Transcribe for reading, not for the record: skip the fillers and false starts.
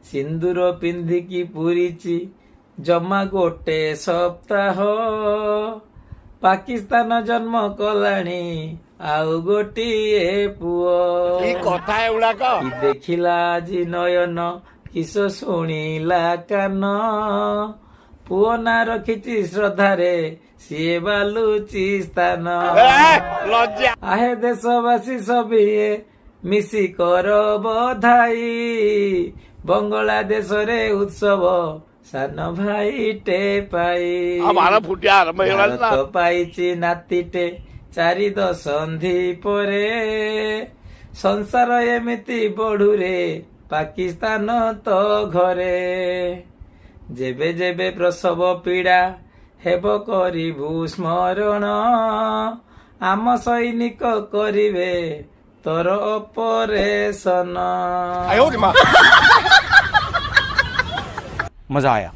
ସିନ୍ଦୁର ପିନ୍ଧିକି ପୁରିଛି ଜମା ଗୋଟେ ସପ୍ତାହ। ପାକିସ୍ତାନ ଜନ୍ମ କଲାଣି ଆଉ ଗୋଟିଏ ପୁଅ। କି କଥା ଏଗୁଡାକ? କି ଦେଖିଲା ଆଜି ନୟନ, କିସ ଶୁଣିଲା କାନ। ପୁଅ ନା ରଖିଛି ଶ୍ରଦ୍ଧାରେ, ସିଏ ବାଲୁଚି ସ୍ଥାନ। ଲଜ୍ଜା। ଆହେ ଦେଶବାସୀ ସଭିଏ ମିଶି କର ବଧାଇ, ବଙ୍ଗଳାଦେଶରେ ଉତ୍ସବ ସାନ ଭାଇଟେ ପାଇ। ଆମର ଫୁଟିଆ ଆରମ୍ଭ ହେଇଗଲାଣି ନା। ଭାରତ ପାଇଛି ନାତିଟେ 4 ଦଶନ୍ଧି ପରେ। ସଂସାର ଏମିତି ବଢୁରେ, ପାକିସ୍ତାନ ତ ଘରେ। ଯେବେ ଯେବେ ପ୍ରସବ ପୀଡା ହେବ କରିବୁ ସ୍ମରଣ, ଆମ ସୈନିକ କରିବେ ତୋର ଅପରେସନ। मजा आया।